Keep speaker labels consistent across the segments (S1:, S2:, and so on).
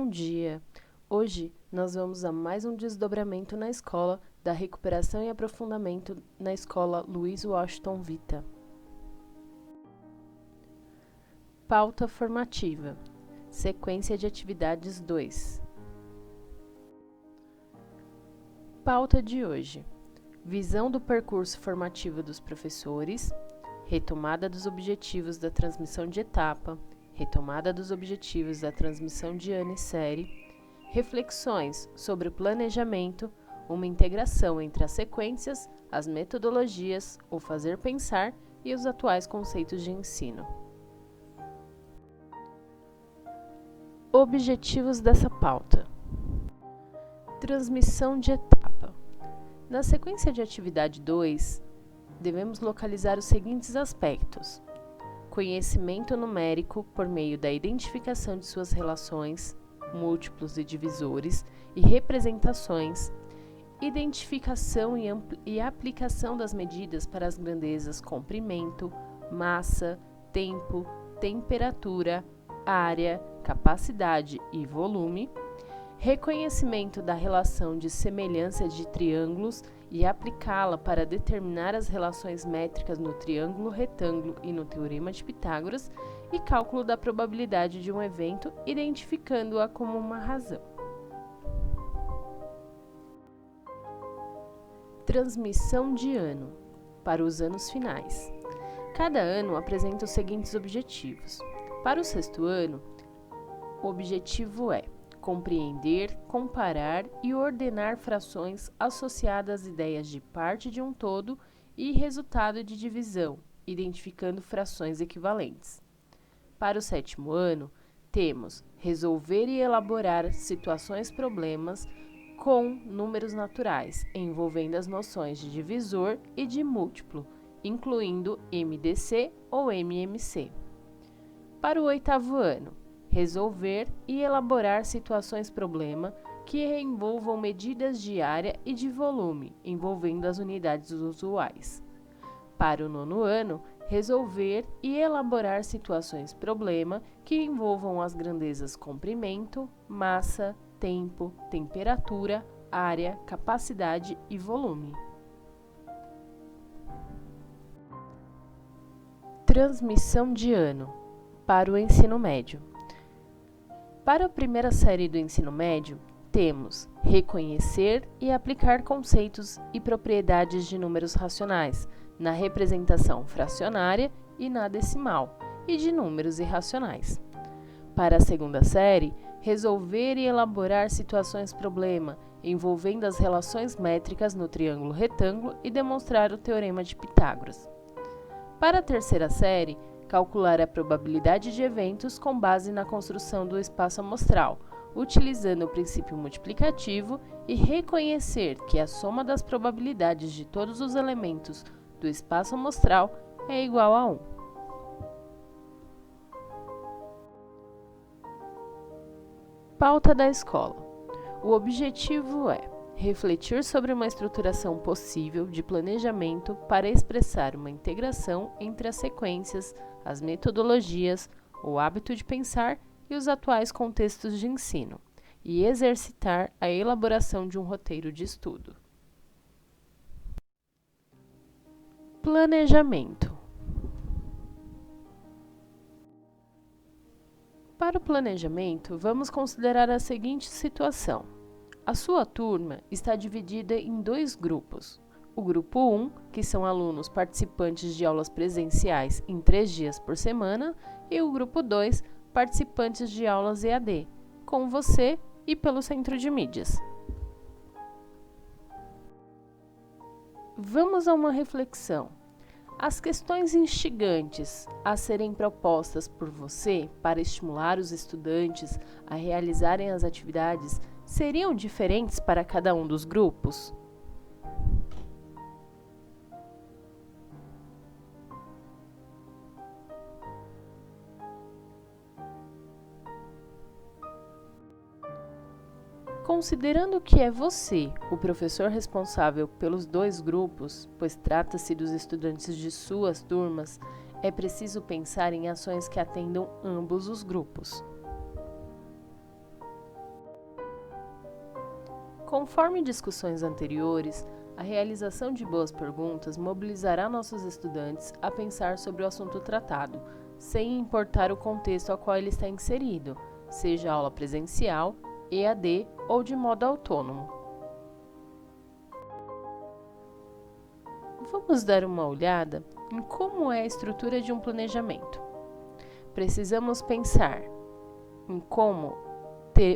S1: Bom dia! Hoje nós vamos a mais um desdobramento na escola da recuperação e aprofundamento na escola Luiz Washington Vita. Pauta formativa. Sequência de atividades 2. Pauta de hoje. Visão do percurso formativo dos professores, retomada dos objetivos da transmissão de etapa, retomada dos objetivos da transmissão de ano e série, reflexões sobre o planejamento, uma integração entre as sequências, as metodologias, o fazer pensar e os atuais conceitos de ensino. Objetivos dessa pauta. Transmissão de etapa. Na sequência de atividade 2, devemos localizar os seguintes aspectos: conhecimento numérico por meio da identificação de suas relações, múltiplos e divisores e representações, identificação e aplicação das medidas para as grandezas comprimento, massa, tempo, temperatura, área, capacidade e volume, reconhecimento da relação de semelhança de triângulos e aplicá-la para determinar as relações métricas no triângulo retângulo e no teorema de Pitágoras, e cálculo da probabilidade de um evento, identificando-a como uma razão. Transmissão de ano para os anos finais. Cada ano apresenta os seguintes objetivos. Para o sexto ano, o objetivo é compreender, comparar e ordenar frações associadas às ideias de parte de um todo e resultado de divisão, identificando frações equivalentes. Para o sétimo ano, temos resolver e elaborar situações-problemas com números naturais, envolvendo as noções de divisor e de múltiplo, incluindo MDC ou MMC. Para o oitavo ano, resolver e elaborar situações-problema que envolvam medidas de área e de volume, envolvendo as unidades usuais. Para o nono ano, resolver e elaborar situações-problema que envolvam as grandezas comprimento, massa, tempo, temperatura, área, capacidade e volume. Transmissão de ano para o ensino médio. Para a primeira série do ensino médio, temos reconhecer e aplicar conceitos e propriedades de números racionais na representação fracionária e na decimal, e de números irracionais. Para a segunda série, resolver e elaborar situações-problema envolvendo as relações métricas no triângulo retângulo e demonstrar o teorema de Pitágoras. Para a terceira série, calcular a probabilidade de eventos com base na construção do espaço amostral, utilizando o princípio multiplicativo, e reconhecer que a soma das probabilidades de todos os elementos do espaço amostral é igual a 1. Pauta da escola. O objetivo é refletir sobre uma estruturação possível de planejamento para expressar uma integração entre as sequências, as metodologias, o hábito de pensar e os atuais contextos de ensino, e exercitar a elaboração de um roteiro de estudo. Planejamento. Para o planejamento, vamos considerar a seguinte situação. A sua turma está dividida em 2 grupos. O grupo 1, que são alunos participantes de aulas presenciais em 3 dias por semana, e o grupo 2, participantes de aulas EAD, com você e pelo centro de mídias. Vamos a uma reflexão. As questões instigantes a serem propostas por você para estimular os estudantes a realizarem as atividades seriam diferentes para cada um dos grupos? Considerando que é você o professor responsável pelos 2 grupos, pois trata-se dos estudantes de suas turmas, é preciso pensar em ações que atendam ambos os grupos. Conforme discussões anteriores, a realização de boas perguntas mobilizará nossos estudantes a pensar sobre o assunto tratado, sem importar o contexto ao qual ele está inserido, seja aula presencial, EAD ou de modo autônomo. Vamos dar uma olhada em como é a estrutura de um planejamento. Precisamos pensar em como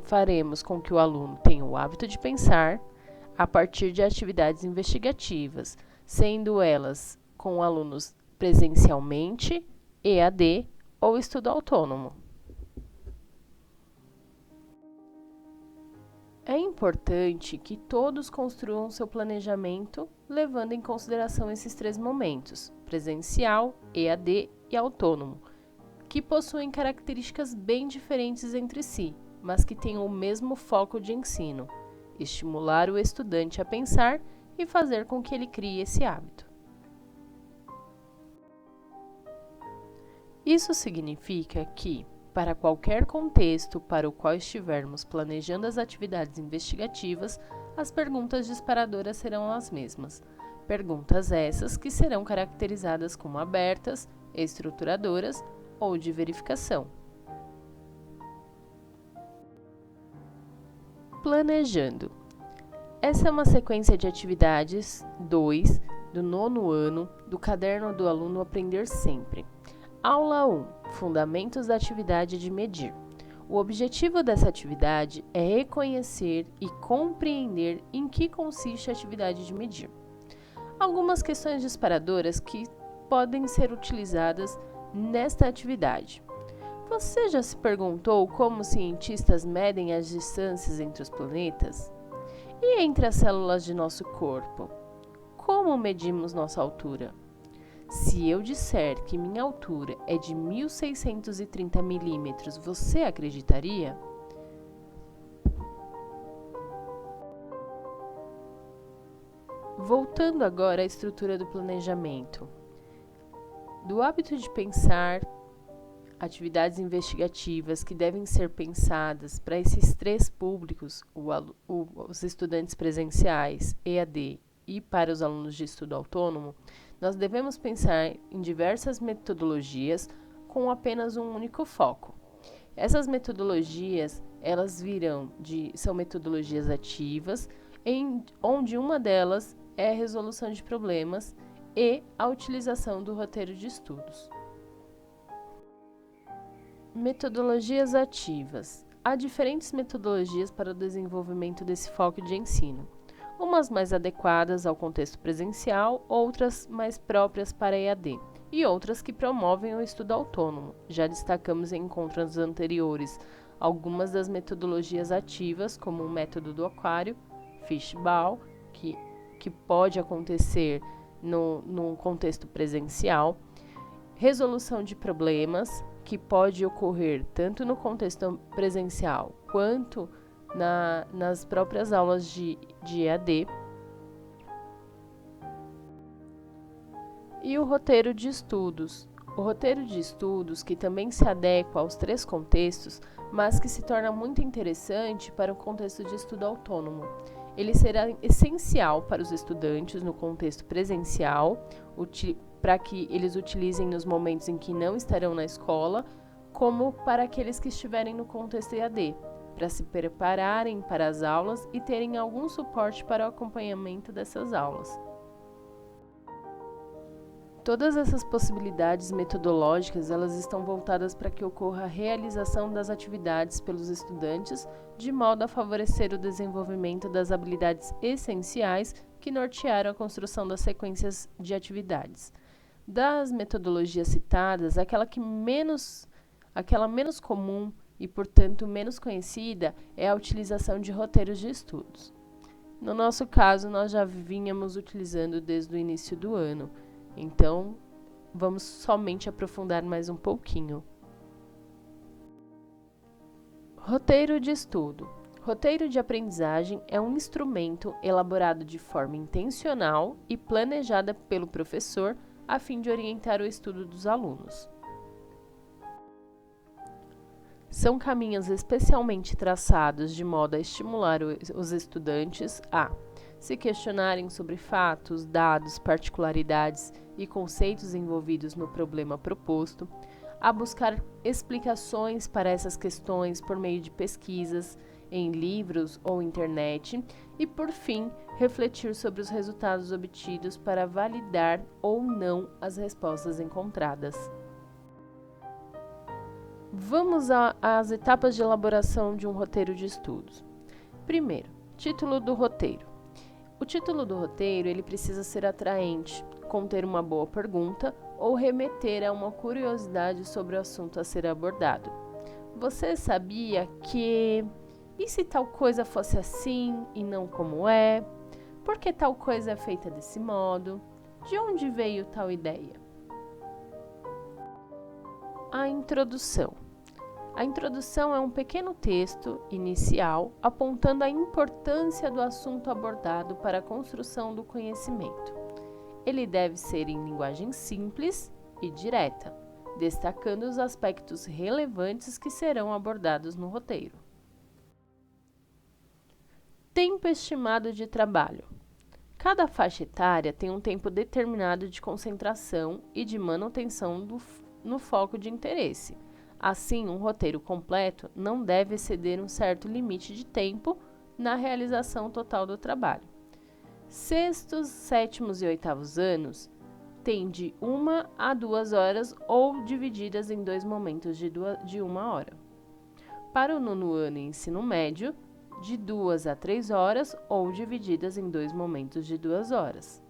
S1: faremos com que o aluno tenha o hábito de pensar a partir de atividades investigativas, sendo elas com alunos presencialmente, EAD ou estudo autônomo. É importante que todos construam seu planejamento levando em consideração esses 3 momentos, presencial, EAD e autônomo, que possuem características bem diferentes entre si, mas que têm o mesmo foco de ensino: estimular o estudante a pensar e fazer com que ele crie esse hábito. Isso significa que, para qualquer contexto para o qual estivermos planejando as atividades investigativas, as perguntas disparadoras serão as mesmas. Perguntas essas que serão caracterizadas como abertas, estruturadoras ou de verificação. Planejando. Essa é uma sequência de atividades 2 do 9º ano do Caderno do Aluno Aprender Sempre. Aula 1. Fundamentos da atividade de medir. O objetivo dessa atividade é reconhecer e compreender em que consiste a atividade de medir. Algumas questões disparadoras que podem ser utilizadas nesta atividade. Você já se perguntou como os cientistas medem as distâncias entre os planetas? E entre as células de nosso corpo? Como medimos nossa altura? Se eu disser que minha altura é de 1.630 milímetros, você acreditaria? Voltando agora à estrutura do planejamento. Do hábito de pensar, atividades investigativas que devem ser pensadas para esses 3 públicos, os estudantes presenciais, EAD, e para os alunos de estudo autônomo, nós devemos pensar em diversas metodologias com apenas um único foco. Essas metodologias, elas são metodologias ativas, onde uma delas é a resolução de problemas e a utilização do roteiro de estudos. Metodologias ativas. Há diferentes metodologias para o desenvolvimento desse foco de ensino. Umas mais adequadas ao contexto presencial, outras mais próprias para EAD, e outras que promovem o estudo autônomo. Já destacamos em encontros anteriores algumas das metodologias ativas, como o método do aquário, fishbowl, que pode acontecer no contexto presencial, resolução de problemas, que pode ocorrer tanto no contexto presencial quanto nas próprias aulas de EAD, e o roteiro de estudos. O roteiro de estudos, que também se adequa aos 3 contextos, mas que se torna muito interessante para o contexto de estudo autônomo. Ele será essencial para os estudantes no contexto presencial, para que eles utilizem nos momentos em que não estarão na escola, como para aqueles que estiverem no contexto EAD, para se prepararem para as aulas e terem algum suporte para o acompanhamento dessas aulas. Todas essas possibilidades metodológicas, elas estão voltadas para que ocorra a realização das atividades pelos estudantes, de modo a favorecer o desenvolvimento das habilidades essenciais que nortearam a construção das sequências de atividades. Das metodologias citadas, aquela menos comum e, portanto, menos conhecida é a utilização de roteiros de estudos. No nosso caso, nós já vínhamos utilizando desde o início do ano, então vamos somente aprofundar mais um pouquinho. Roteiro de estudo. Roteiro de aprendizagem é um instrumento elaborado de forma intencional e planejada pelo professor a fim de orientar o estudo dos alunos. São caminhos especialmente traçados de modo a estimular os estudantes a se questionarem sobre fatos, dados, particularidades e conceitos envolvidos no problema proposto, a buscar explicações para essas questões por meio de pesquisas em livros ou internet e, por fim, refletir sobre os resultados obtidos para validar ou não as respostas encontradas. Vamos às etapas de elaboração de um roteiro de estudos. Primeiro, título do roteiro. O título do roteiro ele precisa ser atraente, conter uma boa pergunta ou remeter a uma curiosidade sobre o assunto a ser abordado. Você sabia que... E se tal coisa fosse assim e não como é? Por que tal coisa é feita desse modo? De onde veio tal ideia? A introdução. A introdução é um pequeno texto inicial apontando a importância do assunto abordado para a construção do conhecimento. Ele deve ser em linguagem simples e direta, destacando os aspectos relevantes que serão abordados no roteiro. Tempo estimado de trabalho. Cada faixa etária tem um tempo determinado de concentração e de manutenção no foco de interesse. Assim, um roteiro completo não deve exceder um certo limite de tempo na realização total do trabalho. Sextos, sétimos e oitavos anos têm de 1 a 2 horas ou divididas em 2 momentos de 1 hora. Para o nono ano e ensino médio, de 2 a 3 horas ou divididas em 2 momentos de 2 horas.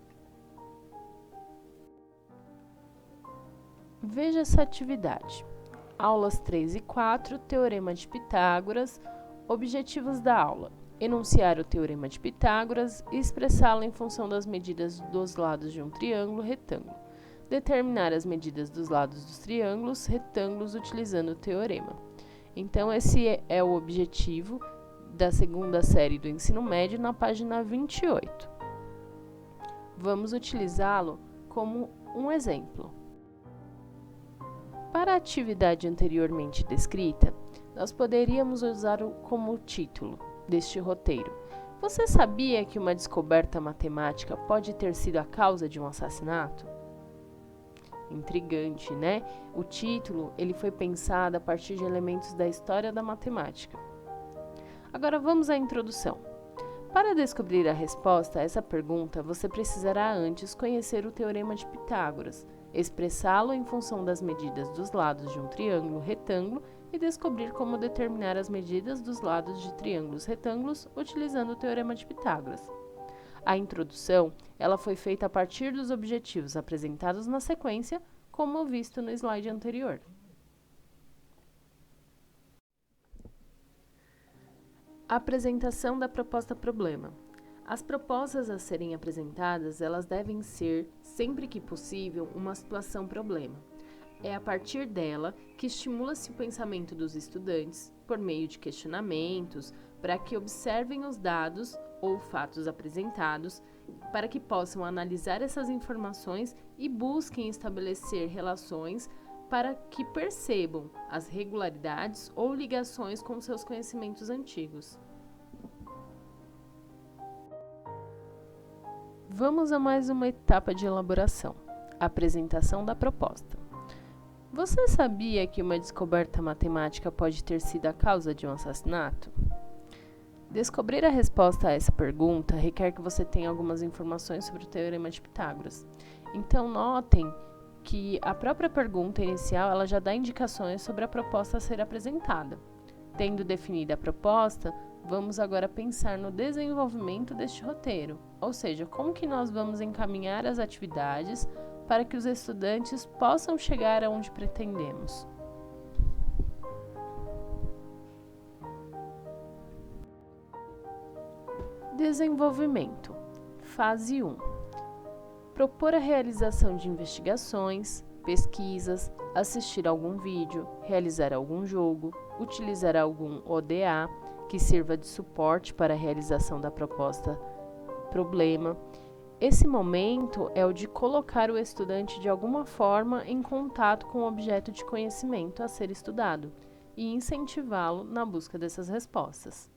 S1: Veja essa atividade. Aulas 3 e 4, Teorema de Pitágoras, objetivos da aula. Enunciar o Teorema de Pitágoras e expressá-lo em função das medidas dos lados de um triângulo retângulo. Determinar as medidas dos lados dos triângulos retângulos utilizando o teorema. Então, esse é o objetivo da segunda série do ensino médio na página 28. Vamos utilizá-lo como um exemplo. Para a atividade anteriormente descrita, nós poderíamos usar como título deste roteiro: Você sabia que uma descoberta matemática pode ter sido a causa de um assassinato? Intrigante, né? O título ele foi pensado a partir de elementos da história da matemática. Agora vamos à introdução. Para descobrir a resposta a essa pergunta, você precisará antes conhecer o Teorema de Pitágoras, expressá-lo em função das medidas dos lados de um triângulo retângulo e descobrir como determinar as medidas dos lados de triângulos retângulos utilizando o Teorema de Pitágoras. A introdução ela foi feita a partir dos objetivos apresentados na sequência, como visto no slide anterior. Apresentação da proposta-problema. As propostas a serem apresentadas, elas devem ser, sempre que possível, uma situação-problema. É a partir dela que estimula-se o pensamento dos estudantes, por meio de questionamentos, para que observem os dados ou fatos apresentados, para que possam analisar essas informações e busquem estabelecer relações para que percebam as regularidades ou ligações com seus conhecimentos antigos. Vamos a mais uma etapa de elaboração, a apresentação da proposta. Você sabia que uma descoberta matemática pode ter sido a causa de um assassinato? Descobrir a resposta a essa pergunta requer que você tenha algumas informações sobre o Teorema de Pitágoras. Então, notem que a própria pergunta inicial ela já dá indicações sobre a proposta a ser apresentada. Tendo definida a proposta, vamos agora pensar no desenvolvimento deste roteiro, ou seja, como que nós vamos encaminhar as atividades para que os estudantes possam chegar aonde pretendemos. Desenvolvimento. Fase 1. Propor a realização de investigações, pesquisas, assistir algum vídeo, realizar algum jogo, utilizar algum ODA que sirva de suporte para a realização da proposta-problema. Esse momento é o de colocar o estudante de alguma forma em contato com o objeto de conhecimento a ser estudado e incentivá-lo na busca dessas respostas.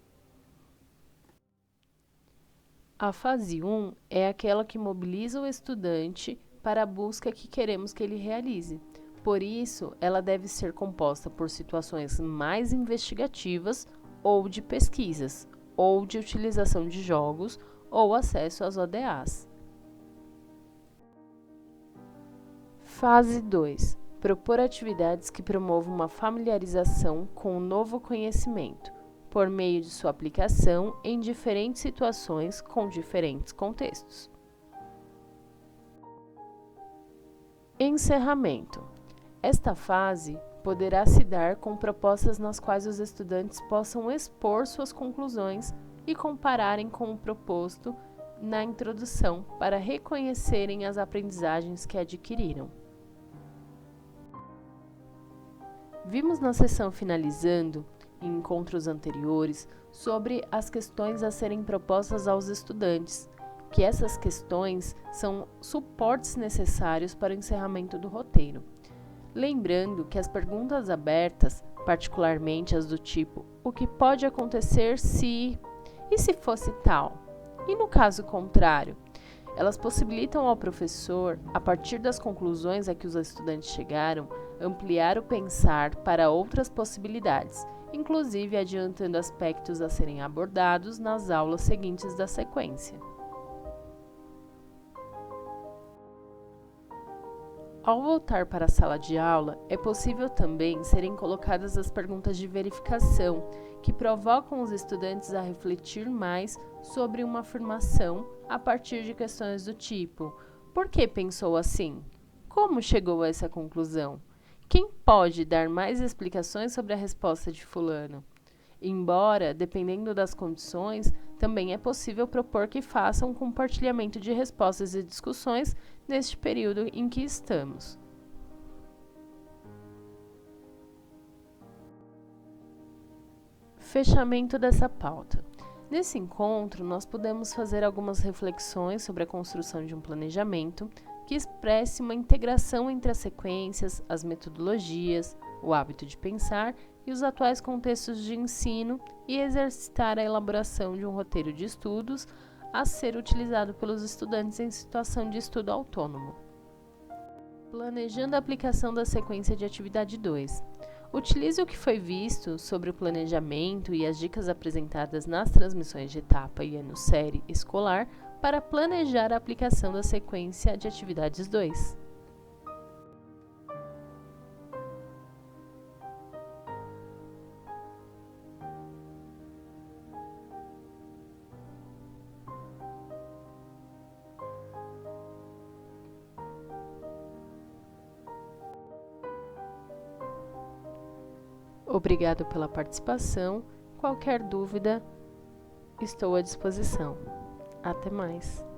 S1: A fase 1 é aquela que mobiliza o estudante para a busca que queremos que ele realize. Por isso, ela deve ser composta por situações mais investigativas ou de pesquisas, ou de utilização de jogos ou acesso às ODAs. Fase 2. Propor atividades que promovam uma familiarização com o novo conhecimento, por meio de sua aplicação em diferentes situações com diferentes contextos. Encerramento. Esta fase poderá se dar com propostas nas quais os estudantes possam expor suas conclusões e compararem com o proposto na introdução para reconhecerem as aprendizagens que adquiriram. Vimos na sessão finalizando, em encontros anteriores, sobre as questões a serem propostas aos estudantes, que essas questões são suportes necessários para o encerramento do roteiro. Lembrando que as perguntas abertas, particularmente as do tipo "o que pode acontecer se... e se fosse tal? E no caso contrário?", elas possibilitam ao professor, a partir das conclusões a que os estudantes chegaram, ampliar o pensar para outras possibilidades, inclusive adiantando aspectos a serem abordados nas aulas seguintes da sequência. Ao voltar para a sala de aula, é possível também serem colocadas as perguntas de verificação, que provocam os estudantes a refletir mais sobre uma afirmação a partir de questões do tipo: por que pensou assim? Como chegou a essa conclusão? Quem pode dar mais explicações sobre a resposta de fulano? Embora, dependendo das condições, também é possível propor que façam um compartilhamento de respostas e discussões neste período em que estamos. Fechamento dessa pauta. Nesse encontro, nós podemos fazer algumas reflexões sobre a construção de um planejamento que expresse uma integração entre as sequências, as metodologias, o hábito de pensar e os atuais contextos de ensino e exercitar a elaboração de um roteiro de estudos a ser utilizado pelos estudantes em situação de estudo autônomo. Planejando a aplicação da sequência de atividade 2. Utilize o que foi visto sobre o planejamento e as dicas apresentadas nas transmissões de etapa e ano-série escolar para planejar a aplicação da sequência de atividades 2. Obrigado pela participação. Qualquer dúvida, estou à disposição. Até mais!